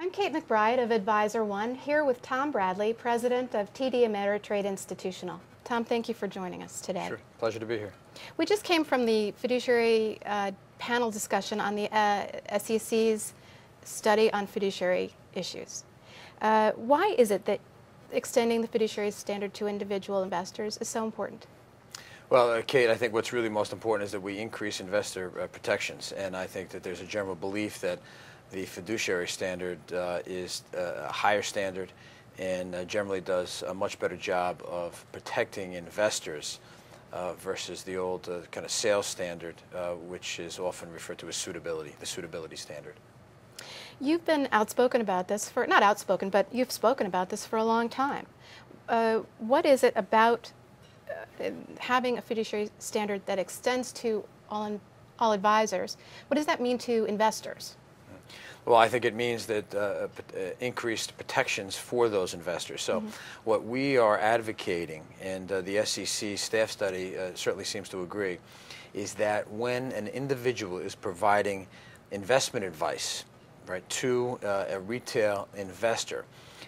I'm Kate McBride of AdvisorOne, here with Tom Bradley, President of TD Ameritrade Institutional. Tom, thank you for joining us today. Sure, pleasure to be here. We just came from the Fiduciary panel discussion on the SEC's study on fiduciary issues. Why is it that extending the fiduciary standard to individual investors is so important? Well, Kate, I think what's really most important is that we increase investor protections, and I think that there's a general belief that the fiduciary standard is a higher standard and generally does a much better job of protecting investors versus the old kind of sales standard, which is often referred to as suitability, the suitability standard. You've been outspoken about this for, not outspoken, but you've spoken about this for a long time. What is it about having a fiduciary standard that extends to all advisors? What does that mean to investors? Well, I think it means that increased protections for those investors. So what we are advocating, and the SEC staff study certainly seems to agree, is that when an individual is providing investment advice, right, to a retail investor,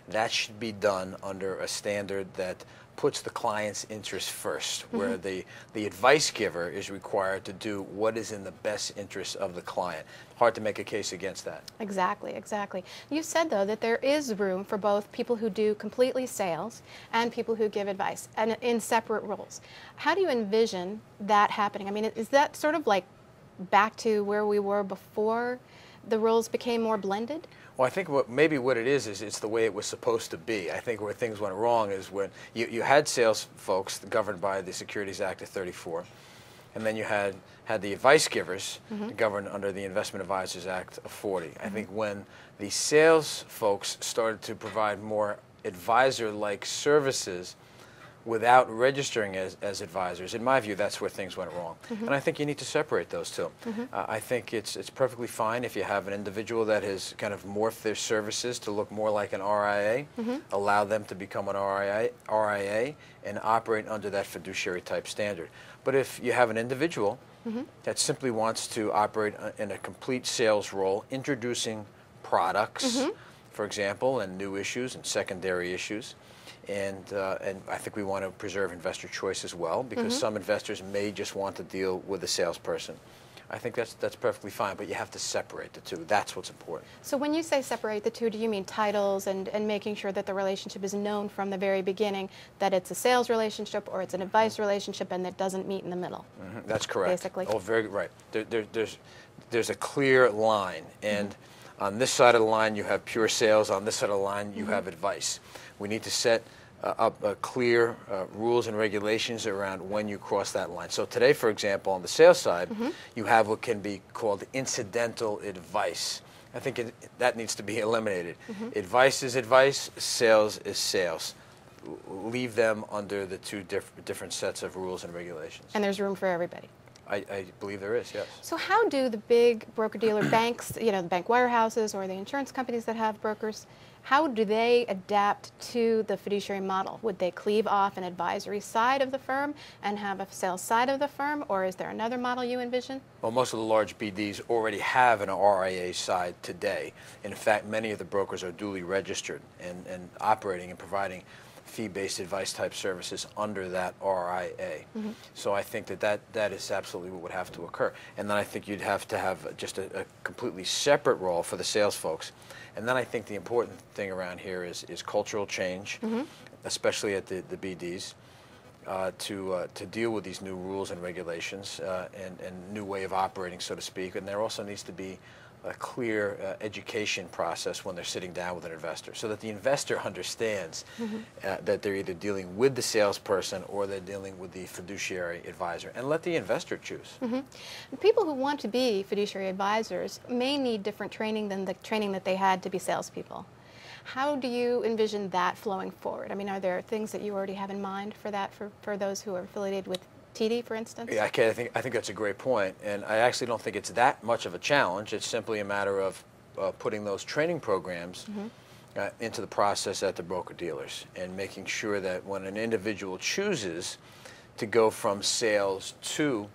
that should be done under a standard that puts the client's interest first, where the advice giver is required to do what is in the best interest of the client. Hard to make a case against that. Exactly, exactly. You said, though, that there is room for both people who do completely sales and people who give advice, and in separate roles. How do you envision that happening? I mean, is that sort of like back to where we were before the roles became more blended? Well, I think maybe what it is it's the way it was supposed to be. I think where things went wrong is when you had sales folks governed by the Securities Act of '34, and then you had the advice givers governed under the Investment Advisors Act of '40. I think when the sales folks started to provide more advisor-like services without registering as advisors, in my view, that's where things went wrong. And I think you need to separate those two. I think it's perfectly fine if you have an individual that has kind of morphed their services to look more like an RIA, allow them to become an RIA and operate under that fiduciary type standard. But if you have an individual that simply wants to operate in a complete sales role, introducing products, for example, and new issues and secondary issues, and I think we want to preserve investor choice as well, because some investors may just want to deal with a salesperson. I think that's perfectly fine, but you have to separate the two. That's what's important. So when you say separate the two, do you mean titles and making sure that the relationship is known from the very beginning, that it's a sales relationship or it's an advice relationship and that doesn't meet in the middle? That's correct. Basically. Oh, very right. There's a clear line, and on this side of the line you have pure sales, on this side of the line you have advice. We need to set up clear rules and regulations around when you cross that line. So today, for example, on the sales side, you have what can be called incidental advice. I think that needs to be eliminated. Advice is advice, sales is sales. Leave them under the two different sets of rules and regulations. And there's room for everybody. I believe there is, yes. So how do the big broker-dealer banks, the bank wirehouses or the insurance companies that have brokers, how do they adapt to the fiduciary model? Would they cleave off an advisory side of the firm and have a sales side of the firm, or is there another model you envision? Well, most of the large BDs already have an RIA side today. In fact, many of the brokers are duly registered and operating and providing fee-based advice type services under that RIA. So I think that is absolutely what would have to occur. And then I think you'd have to have just a completely separate role for the sales folks. And then I think the important thing around here is cultural change, especially at the BDs, to deal with these new rules and regulations and new way of operating, so to speak. And there also needs to be a clear education process when they're sitting down with an investor, so that the investor understands that they're either dealing with the salesperson or they're dealing with the fiduciary advisor, and let the investor choose. People who want to be fiduciary advisors may need different training than the training that they had to be salespeople. How do you envision that flowing forward? I mean, are there things that you already have in mind for that, for those who are affiliated with TD, for instance? Yeah, I think that's a great point, and I actually don't think it's that much of a challenge. It's simply a matter of putting those training programs into the process at the broker-dealers and making sure that when an individual chooses to go from sales to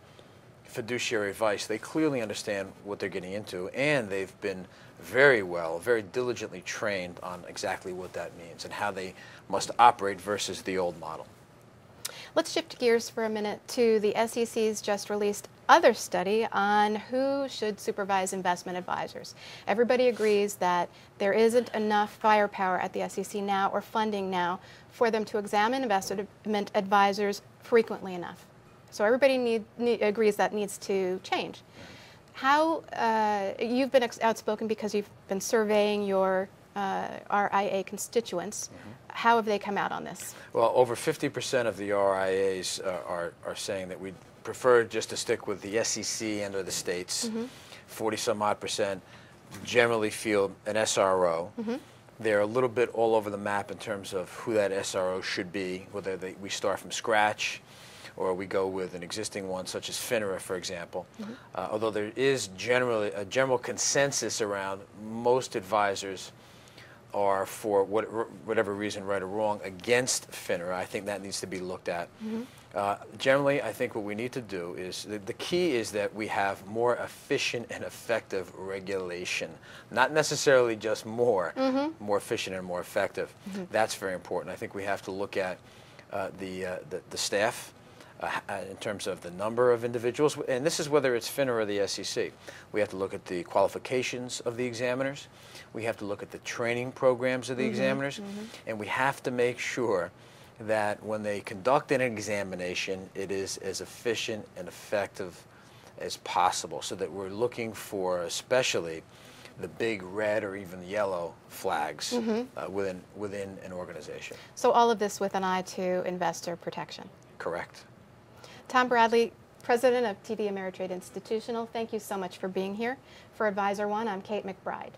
fiduciary advice, they clearly understand what they're getting into, and they've been very diligently trained on exactly what that means and how they must operate versus the old model. Let's shift gears for a minute to the SEC's just released other study on who should supervise investment advisors. Everybody agrees that there isn't enough firepower at the SEC now or funding now for them to examine investment advisors frequently enough. So everybody agrees that needs to change. How, you've been outspoken because you've been surveying your RIA constituents. How have they come out on this? Well, over 50% of the RIAs are saying that we'd prefer just to stick with the SEC and or the states. 40-some-odd% generally feel an SRO. They're a little bit all over the map in terms of who that SRO should be, whether we start from scratch or we go with an existing one such as FINRA, for example. Although there is generally a general consensus around most advisors are, for whatever reason, right or wrong, against FINRA. I think that needs to be looked at. Generally, I think what we need to do is, the key is that we have more efficient and effective regulation. Not necessarily just more efficient and more effective. That's very important. I think we have to look at the staff in terms of the number of individuals, and this is whether it's FINRA or the SEC. We have to look at the qualifications of the examiners. We have to look at the training programs of the examiners, and we have to make sure that when they conduct an examination, it is as efficient and effective as possible, so that we're looking for especially the big red or even yellow flags within an organization. So all of this with an eye to investor protection. Correct. Tom Bradley, President of TD Ameritrade Institutional, thank you so much for being here. For AdvisorOne, I'm Kate McBride.